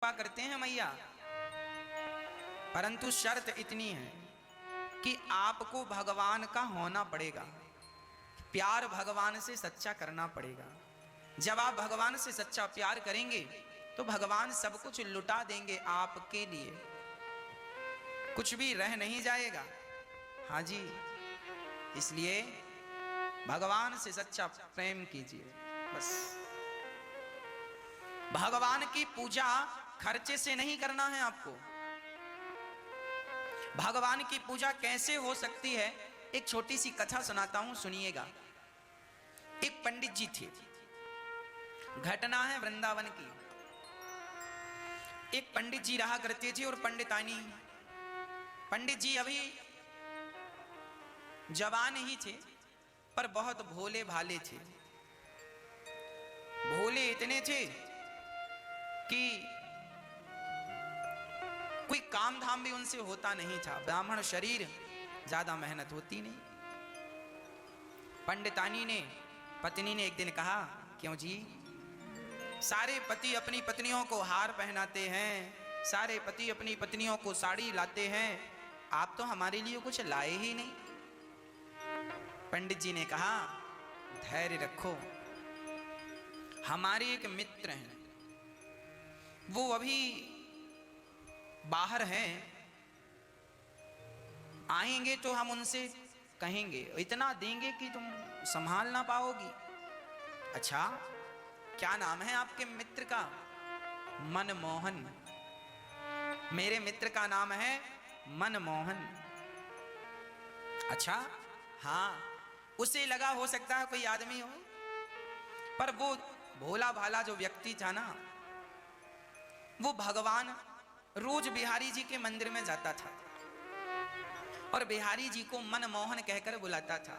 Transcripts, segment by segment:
कृपा करते हैं मैया, परंतु शर्त इतनी है कि आपको भगवान का होना पड़ेगा, प्यार भगवान से सच्चा करना पड़ेगा। जब आप भगवान से सच्चा प्यार करेंगे तो भगवान सब कुछ लुटा देंगे आपके लिए, कुछ भी रह नहीं जाएगा। हाँ जी, इसलिए भगवान से सच्चा प्रेम कीजिए बस। भगवान की पूजा खर्चे से नहीं करना है आपको। भगवान की पूजा कैसे हो सकती है, एक छोटी सी कथा सुनाता हूं, सुनिएगा। एक पंडित जी थे, घटना है वृंदावन की। एक पंडित जी रहा करते थे और पंडितानी। पंडित जी अभी जवान ही थे पर बहुत भोले भाले थे। भोले इतने थे कि कोई काम धाम भी उनसे होता नहीं था। ब्राह्मण शरीर, ज्यादा मेहनत होती नहीं। पंडितानी ने, पत्नी ने एक दिन कहा, क्यों जी, सारे पति अपनी पत्नियों को हार पहनाते हैं, सारे पति अपनी पत्नियों को साड़ी लाते हैं, आप तो हमारे लिए कुछ लाए ही नहीं। पंडित जी ने कहा, धैर्य रखो, हमारे एक मित्र हैं, वो अभी बाहर हैं, आएंगे तो हम उनसे कहेंगे, इतना देंगे कि तुम संभाल ना पाओगी। अच्छा, क्या नाम है आपके मित्र का? मनमोहन। मेरे मित्र का नाम है मनमोहन। अच्छा, हाँ, उसे लगा हो सकता है कोई आदमी हो, पर वो भोला भाला जो व्यक्ति था ना, वो भगवान रोज बिहारी जी के मंदिर में जाता था और बिहारी जी को मनमोहन कहकर बुलाता था।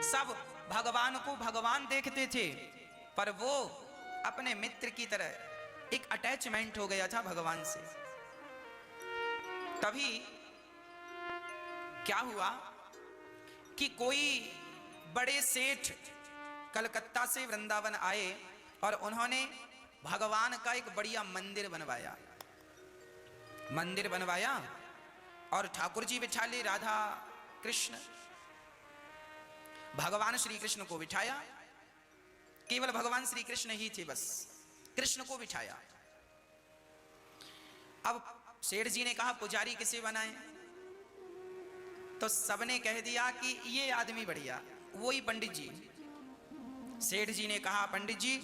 सब भगवान को भगवान देखते थे, पर वो अपने मित्र की तरह एक अटैचमेंट हो गया था भगवान से। तभी क्या हुआ कि कोई बड़े सेठ कलकत्ता से वृंदावन आए और उन्होंने भगवान का एक बढ़िया मंदिर बनवाया। मंदिर बनवाया और ठाकुर जी बिठा ले, राधा कृष्ण, भगवान श्री कृष्ण को बिठाया। केवल भगवान श्री कृष्ण ही थे, बस कृष्ण को बिठाया। अब सेठ जी ने कहा, पुजारी किसे बनाएं? तो सबने कह दिया कि ये आदमी बढ़िया, वही पंडित जी। सेठ जी ने कहा, पंडित जी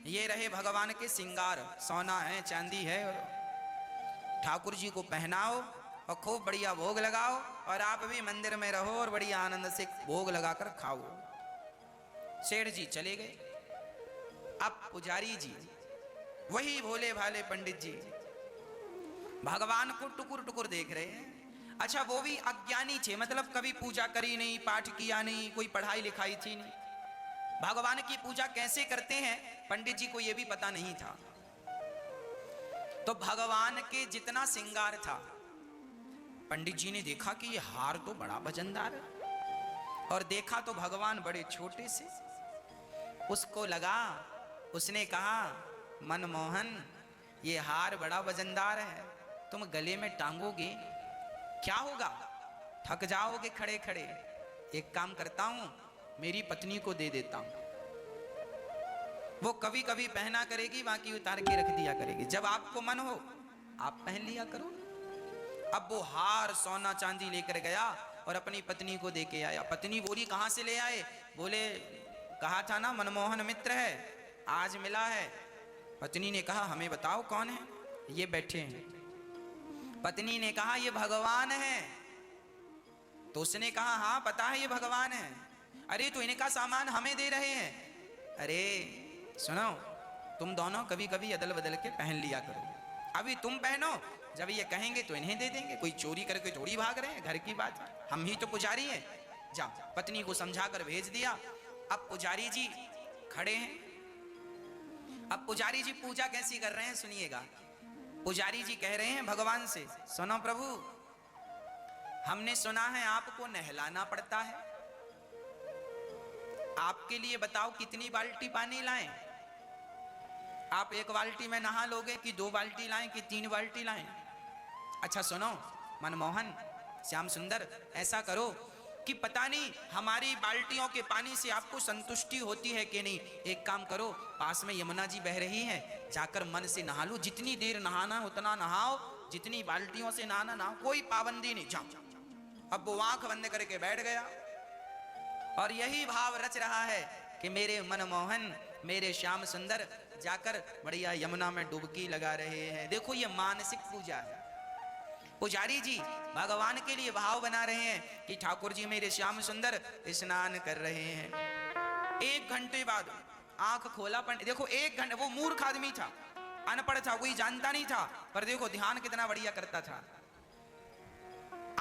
ये रहे भगवान के श्रृंगार, सोना है, चांदी है, और ठाकुर जी को पहनाओ और खूब बढ़िया भोग लगाओ, और आप भी मंदिर में रहो और बढ़िया आनंद से भोग लगाकर खाओ। सेठ जी चले गए। अब पुजारी जी, वही भोले भाले पंडित जी, भगवान को टुकुर टुकुर देख रहे हैं। अच्छा, वो भी अज्ञानी थे, मतलब कभी पूजा करी नहीं, पाठ किया नहीं, कोई पढ़ाई लिखाई थी नहीं। भगवान की पूजा कैसे करते हैं पंडित जी को यह भी पता नहीं था। तो भगवान के जितना श्रृंगार था, पंडित जी ने देखा कि ये हार तो बड़ा वजनदार है, और देखा तो भगवान बड़े छोटे से। उसको लगा, उसने कहा, मनमोहन ये हार बड़ा वजनदार है, तुम गले में टांगोगे क्या होगा, थक जाओगे खड़े खड़े। एक काम करता हूं, मेरी पत्नी को दे देता हूं, वो कभी कभी पहना करेगी, बाकी उतार के रख दिया करेगी, जब आपको मन हो आप पहन लिया करो। अब वो हार सोना चांदी लेकर गया और अपनी पत्नी को दे के आया। पत्नी बोली, कहां से ले आए? बोले, कहा था ना मनमोहन मित्र है, आज मिला है। पत्नी ने कहा, हमें बताओ कौन है? ये बैठे हैं। पत्नी ने कहा, ये भगवान है। तो उसने कहा, हाँ पता है ये भगवान है। अरे तो इनका सामान हमें दे रहे हैं। अरे सुनो, तुम दोनों कभी कभी अदल बदल के पहन लिया करो, अभी तुम पहनो, जब ये कहेंगे तो इन्हें दे देंगे। कोई चोरी करके थोड़ी भाग रहे हैं, घर की बात, हम ही तो पुजारी हैं। जाओ। पत्नी को समझाकर भेज दिया। अब पुजारी जी खड़े हैं। अब पुजारी जी पूजा कैसी कर रहे हैं सुनिएगा। पुजारी जी कह रहे हैं भगवान से, सुनो प्रभु, हमने सुना है आपको नहलाना पड़ता है, आपके लिए बताओ कितनी बाल्टी पानी लाएं? आप एक बाल्टी में नहा लोगे कि 2 बाल्टी लाएं कि 3 बाल्टी लाएं? अच्छा सुनो मनमोहन, श्याम सुंदर, ऐसा करो कि पता नहीं हमारी बाल्टियों के पानी से आपको संतुष्टि होती है कि नहीं। एक काम करो, पास में यमुना जी बह रही हैं, जाकर मन से नहा लो, जितनी देर नहाना उतना नहाओ, जितनी बाल्टियों से नहाना नहाओ, कोई पाबंदी नहीं, जाओ। अब वो आंख बंद करके बैठ गया और यही भाव रच रहा है कि मेरे मनमोहन, मेरे श्याम सुंदर जाकर बढ़िया यमुना में डुबकी लगा रहे हैं। देखो ये मानसिक पूजा है। पुजारी जी भगवान के लिए भाव बना रहे हैं कि ठाकुर जी मेरे श्याम सुंदर स्नान कर रहे हैं। 1 घंटे बाद आंख खोला, पर देखो 1 घंटे, वो मूर्ख आदमी था, अनपढ़ था, कोई जानता नहीं था, पर देखो ध्यान कितना बढ़िया करता था।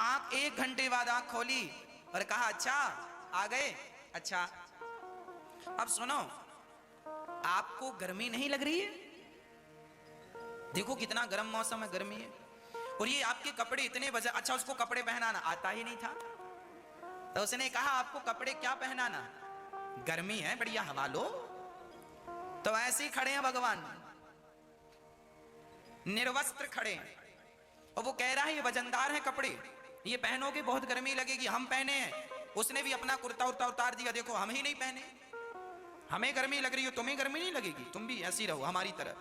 आंख 1 घंटे बाद आंख खोली और कहा अच्छा आ गए, अच्छा अब सुनो, आपको गर्मी नहीं लग रही है? देखो कितना गर्म मौसम है, गर्मी है, और ये आपके कपड़े इतने वजन, अच्छा उसको कपड़े पहनाना आता ही नहीं था, तो उसने कहा आपको कपड़े क्या पहनाना, गर्मी है बढ़िया हवा लो। तो ऐसे ही खड़े हैं भगवान, निर्वस्त्र खड़े हैं, और वो कह रहा है ये वजनदार है कपड़े, ये पहनोगे बहुत गर्मी लगेगी, हम पहने हैं। उसने भी अपना कुर्ता उर्ता उतार दिया, देखो हम ही नहीं पहने, हमें गर्मी लग रही हो, तुम्हें गर्मी नहीं लगेगी, तुम भी ऐसी रहो हमारी तरह।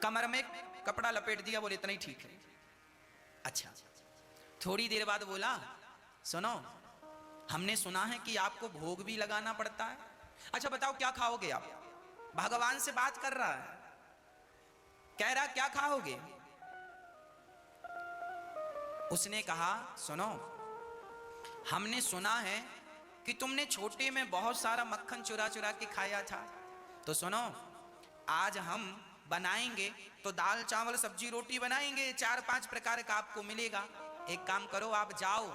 कमर में कपड़ा लपेट दिया, बोले इतना ही ठीक है। अच्छा थोड़ी देर बाद बोला सुनो, हमने सुना है कि आपको भोग भी लगाना पड़ता है, अच्छा बताओ क्या खाओगे आप? भगवान से बात कर रहा है, कह रहा क्या खाओगे? उसने कहा सुनो, हमने सुना है कि तुमने छोटे में बहुत सारा मक्खन चुरा चुरा के खाया था, तो सुनो आज हम बनाएंगे तो दाल चावल सब्जी रोटी बनाएंगे, 4-5 प्रकार का आपको मिलेगा। एक काम करो आप जाओ,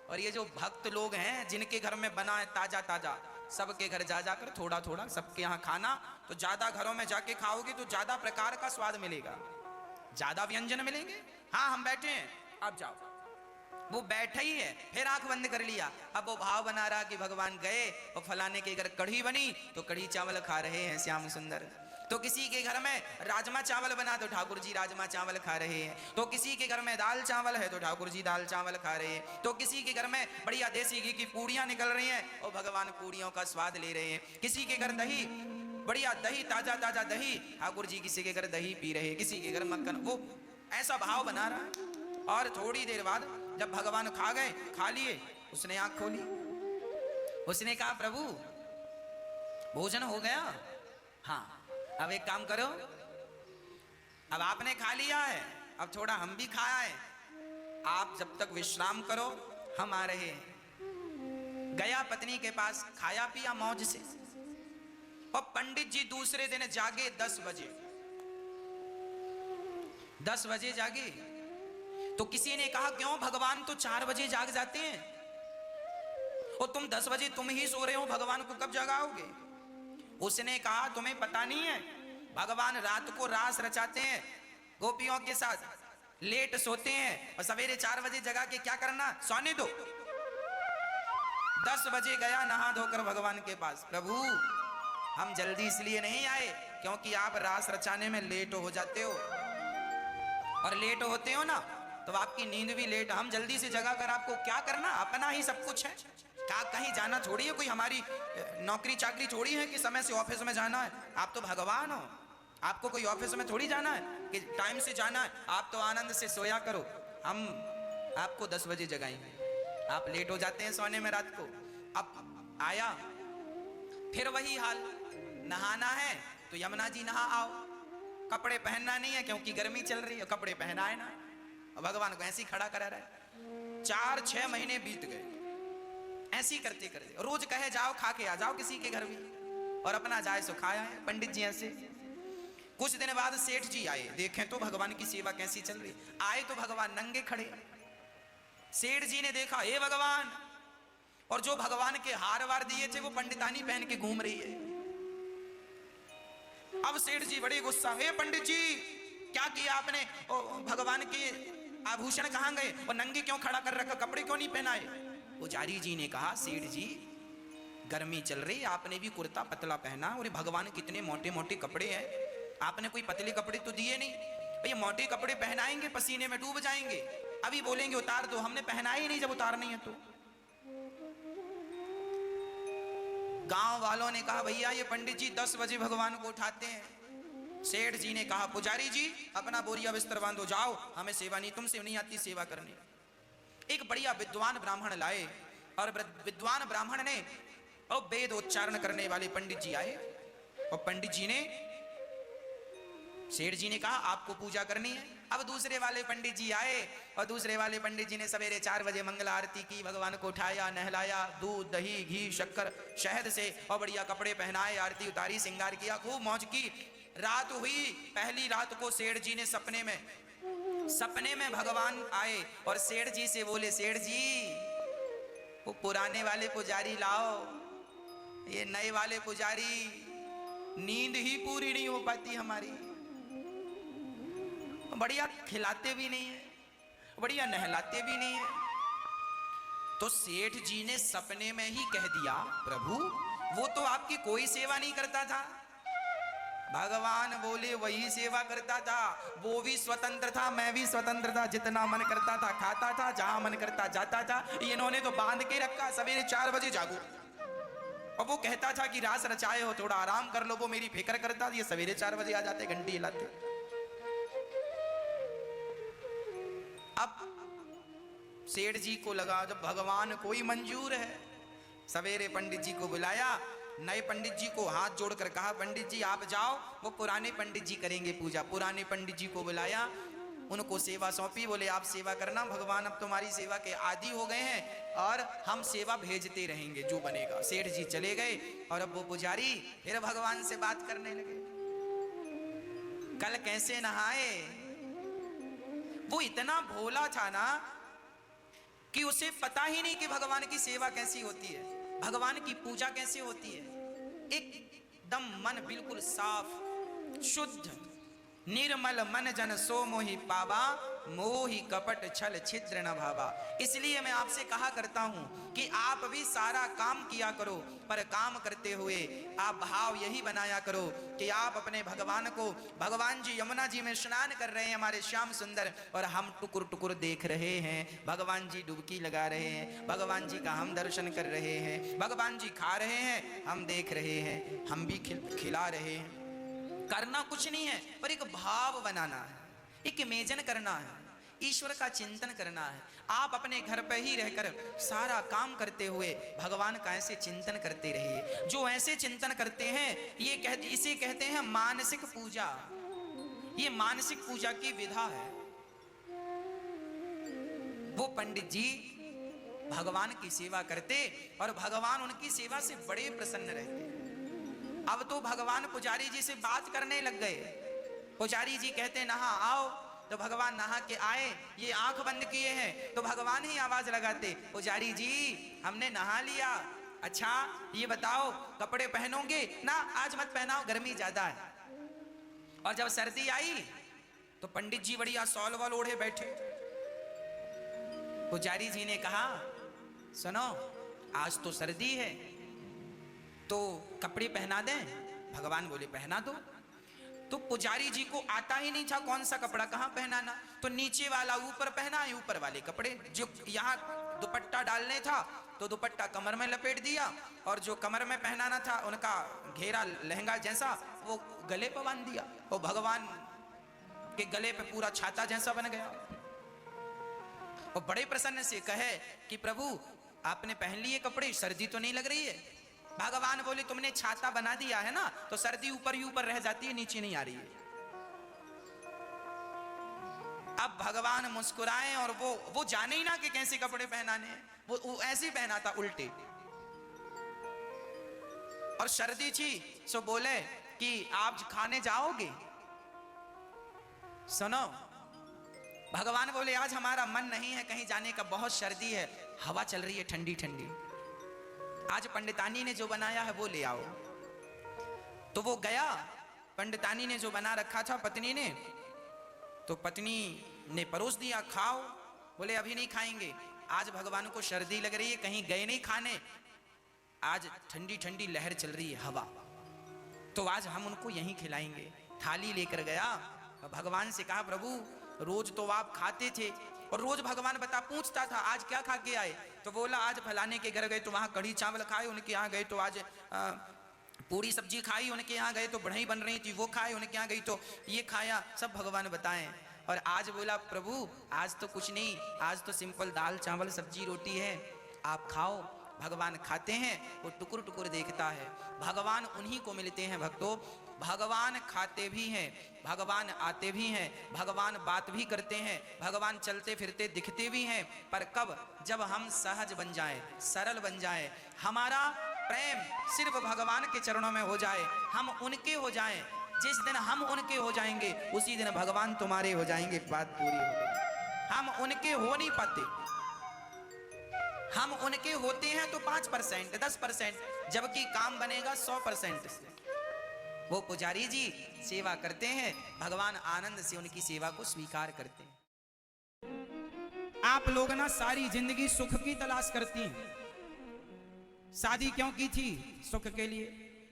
और ये जो भक्त लोग हैं जिनके घर में बना है ताजा ताजा, सबके घर जा जाकर थोड़ा थोड़ा सबके यहाँ खाना, तो ज्यादा घरों में जाके खाओगे तो ज्यादा प्रकार का स्वाद मिलेगा, ज्यादा व्यंजन मिलेंगे। हाँ हम बैठे हैं, आप जाओ। वो बैठा ही है, फिर आंख बंद कर लिया। अब वो भाव बना रहा कि भगवान गए और फलाने के घर कढ़ी बनी तो कढ़ी चावल खा रहे हैं श्याम सुंदर, तो किसी के घर में राजमा चावल बना तो ठाकुर जी राजमा चावल खा रहे हैं, तो किसी के घर में दाल चावल है तो ठाकुर जी दाल चावल खा रहे हैं, तो किसी के घर में बढ़िया देसी घी की पूड़ियां निकल रही हैं और भगवान पूड़ियों का स्वाद ले रहे हैं, किसी के घर दही, बढ़िया दही, ताजा ताजा दही, ठाकुर जी किसी के घर दही पी रहे हैं, किसी के घर मक्खन, वो ऐसा भाव बना रहा है। और थोड़ी देर बाद जब भगवान खा गए, खा लिए, उसने आंख खोली, उसने कहा प्रभु भोजन हो गया? हाँ अब एक काम करो, अब आपने खा लिया है, अब थोड़ा हम भी खाया है, आप जब तक विश्राम करो, हम आ रहे हैं। गया पत्नी के पास, खाया पिया मौज से, और पंडित जी दूसरे दिन जागे 10 बजे, 10 बजे जागे। तो किसी ने कहा क्यों, भगवान तो 4 बजे जाग जाते हैं, और तुम 10 बजे तुम ही सो रहे हो, भगवान को कब जगाओगे? उसने कहा तुम्हें पता नहीं है, भगवान रात को रास रचाते हैं गोपियों के साथ, लेट सोते हैं और सवेरे 4 बजे जगा के क्या करना, सोने दो। 10 बजे गया नहा धोकर भगवान के पास, प्रभु हम जल्दी इसलिए नहीं आए क्योंकि आप रास रचाने में लेट हो जाते हो, और लेट होते हो ना तो आपकी नींद भी लेट, हम जल्दी से जगा कर आपको क्या करना, अपना ही सब कुछ है, क्या कहीं जाना थोड़ी है, कोई हमारी नौकरी चाकरी थोड़ी है कि समय से ऑफिस में जाना है, आप तो भगवान हो, आपको कोई ऑफिस में थोड़ी जाना है कि टाइम से जाना है, आप तो आनंद से सोया करो, हम आपको 10 बजे जगाएंगे, आप लेट हो जाते हैं सोने में रात को। अब आया फिर वही हाल, नहाना है तो यमुना जी नहा आओ, कपड़े पहनना नहीं है क्योंकि गर्मी चल रही है, कपड़े पहनाए ना, भगवान को ऐसे ही खड़ा करा रहा है। 4-6 महीने बीत गए, ऐसे ही करते करते, रोज कहे जाओ खा के आ जाओ किसी के घर भी, और अपना जाए सो खाया है पंडित जी ऐसे। कुछ दिन बाद सेठ जी आए, देखें तो भगवान की सेवा कैसी चल रही, आए तो भगवान नंगे खड़े। सेठ जी ने देखा हे भगवान, और जो भगवान के हार वार दिए थे वो पंडितानी पहन के घूम रही है। अब सेठ जी बड़े गुस्सा, हे पंडित जी क्या किया आपने, भगवान के आभूषण कहां गए, और नंगे क्यों खड़ा कर रखा, कपड़े क्यों नहीं पहनाए? पुजारी जी ने कहा सेठ जी गर्मी चल रही, आपने भी कुर्ता पतला पहना, और भगवान कितने मोटे मोटे कपड़े हैं, आपने कोई पतले कपड़े तो दिए नहीं, ये मोटे कपड़े पहनाएंगे, पसीने में डूब जाएंगे, अभी बोलेंगे उतार दो, हमने पहनाए ही नहीं जब उतारनी है तो। गांव वालों ने कहा भैया ये पंडित जी 10 बजे भगवान को उठाते हैं। सेठ जी ने कहा पुजारी जी अपना बोरिया बिस्तर बांधो, जाओ, हमें सेवा नहीं, तुमसे नहीं आती सेवा करनी। एक बढ़िया विद्वान ब्राह्मण लाए और विद्वान ब्राह्मण ने और वेद उच्चारण करने वाले पंडित जी आए और पंडित जी ने, सेठ जी ने कहा आपको पूजा करनी है। अब दूसरे वाले पंडित जी आए और दूसरे वाले पंडित जी ने सवेरे 4 बजे मंगल आरती की, भगवान को उठाया, नहलाया, दूध दही घी शक्कर शहद से और बढ़िया कपड़े पहनाए, आरती उतारी, श्रृंगार किया, खूब मौज की। रात हुई, पहली रात को सेठ जी ने सपने में भगवान आए और सेठ जी से बोले सेठ जी वो पुराने वाले पुजारी लाओ, ये नए वाले पुजारी नींद ही पूरी नहीं हो पाती हमारी, बढ़िया खिलाते भी नहीं है, बढ़िया नहलाते भी नहीं है। तो सेठ जी ने सपने में ही कह दिया प्रभु वो तो आपकी कोई सेवा नहीं करता था। भगवान बोले वही सेवा करता था, वो भी स्वतंत्र था, मैं भी स्वतंत्र था, जितना मन करता था खाता था, जहां मन करता जाता था। इन्होंने तो बांध के रखा, सवेरे 4 बजे जागो, और वो कहता था कि रास रचाए हो थोड़ा आराम कर लो, वो मेरी फिक्र करता, ये सवेरे 4 बजे आ जाते, घंटी हिलाते। अब सेठ जी को लगा जब भगवान कोई मंजूर है, सवेरे पंडित जी को बुलाया, नए पंडित जी को हाथ जोड़कर कहा पंडित जी आप जाओ, वो पुराने पंडित जी करेंगे पूजा। पुराने पंडित जी को बुलाया, उनको सेवा सौंपी, बोले आप सेवा करना, भगवान अब तुम्हारी सेवा के आदी हो गए हैं और हम सेवा भेजते रहेंगे जो बनेगा। सेठ जी चले गए और अब वो पुजारी फिर भगवान से बात करने लगे, कल कैसे नहाए। वो इतना भोला था ना कि उसे पता ही नहीं कि भगवान की सेवा कैसी होती है, भगवान की पूजा कैसे होती है। एकदम मन बिल्कुल साफ शुद्ध निर्मल मन जन सो मोहि पावा, मोहि कपट छल छिद्र न भावा। इसलिए मैं आपसे कहा करता हूं कि आप भी सारा काम किया करो, पर काम करते हुए आप भाव यही बनाया करो कि आप अपने भगवान को, भगवान जी यमुना जी में स्नान कर रहे हैं हमारे श्याम सुंदर, और हम टुकुर टुकुर देख रहे हैं, भगवान जी डुबकी लगा रहे हैं, भगवान जी का हम दर्शन कर रहे हैं, भगवान जी खा रहे हैं हम देख रहे हैं, हम भी खिला रहे हैं। करना कुछ नहीं है, पर एक भाव बनाना है, एक इमेजिन करना है, ईश्वर का चिंतन करना है। आप अपने घर पे ही रहकर सारा काम करते हुए भगवान का ऐसे चिंतन करते रहिए। जो ऐसे चिंतन करते हैं इसे कहते हैं मानसिक पूजा। ये मानसिक पूजा की विधा है। वो पंडित जी भगवान की सेवा करते और भगवान उनकी सेवा से बड़े प्रसन्न रहते। अब तो भगवान पुजारी जी से बात करने लग गए। पुजारी जी कहते नहा आओ, तो भगवान नहा के आए, ये आंख बंद किए हैं तो भगवान ही आवाज लगाते, पुजारी जी हमने नहा लिया, अच्छा ये बताओ कपड़े पहनोगे ना, आज मत पहनाओ गर्मी ज्यादा है। और जब सर्दी आई तो पंडित जी बढ़िया सॉल वॉल ओढ़े बैठे। पुजारी जी ने कहा सुनो आज तो सर्दी है तो कपड़े पहना दें। भगवान बोले पहना दो। तो पुजारी जी को आता ही नहीं था कौन सा कपड़ा कहां पहनाना, तो नीचे वाला ऊपर पहना, ऊपर वाले कपड़े जो यहाँ दुपट्टा डालने था तो दुपट्टा कमर में लपेट दिया, और जो कमर में पहनाना था उनका घेरा लहंगा जैसा वो गले पर बांध दिया, वो भगवान के गले पे पूरा छाता जैसा बन गया। और बड़े प्रसन्न से कहे कि प्रभु आपने पहन लिए कपड़े, सर्दी तो नहीं लग रही है। भगवान बोले तुमने छाता बना दिया है ना, तो सर्दी ऊपर ही ऊपर रह जाती है, नीचे नहीं आ रही है। अब भगवान मुस्कुराए और वो जाने ही ना कि कैसे कपड़े पहनाने हैं, वो ऐसे पहना था उल्टे। और सर्दी थी सो बोले कि आप खाने जाओगे। सुनो भगवान बोले आज हमारा मन नहीं है कहीं जाने का, बहुत सर्दी है, हवा चल रही है ठंडी ठंडी, आज पंडितानी ने जो बनाया है वो ले आओ। तो वो गया, पंडितानी ने जो बना रखा था पत्नी ने, तो पत्नी ने परोस दिया, खाओ। बोले अभी नहीं खाएंगे, आज भगवान को सर्दी लग रही है, कहीं गए नहीं खाने, आज ठंडी ठंडी लहर चल रही है हवा, तो आज हम उनको यहीं खिलाएंगे। थाली लेकर गया और भगवान से कहा प्रभु रोज तो आप खाते थे और रोज भगवान पूछता था आज क्या खा के आए, तो बोला आज फलाने के घर गए तो वहाँ कढ़ी चावल खाए, उनके यहाँ गए तो आज पूरी सब्जी खाई, उनके यहाँ गए तो बढ़ई बन रही थी वो खाए, उनके यहाँ गई तो ये खाया, सब भगवान बताएं। और आज बोला प्रभु आज तो कुछ नहीं, आज तो सिंपल दाल चावल सब्जी रोटी है, आप खाओ। भगवान खाते हैं, वो टुकुर टुकुर देखता है। भगवान उन्हीं को मिलते हैं भक्तों, भगवान खाते भी हैं, भगवान आते भी हैं, भगवान बात भी करते हैं, भगवान चलते फिरते दिखते भी हैं, पर कब? जब हम सहज बन जाएं, सरल बन जाएं, हमारा प्रेम सिर्फ भगवान के चरणों में हो जाए, हम उनके हो जाएं। जिस दिन हम उनके हो जाएंगे उसी दिन भगवान तुम्हारे हो जाएंगे, बात पूरी हो गई। हम उनके हो नहीं पाते, हम उनके होते हैं तो 5% 10%, जबकि काम बनेगा 100% से। वो पुजारी जी सेवा करते हैं, भगवान आनंद से उनकी सेवा को स्वीकार करते हैं। आप लोग ना सारी जिंदगी सुख की तलाश करती हैं। शादी क्यों की थी? सुख के लिए।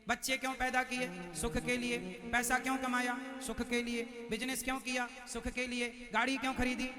बच्चे क्यों पैदा किए? सुख के लिए। पैसा क्यों कमाया? सुख के लिए। बिजनेस क्यों किया? सुख के लिए। गाड़ी क्यों खरीदी?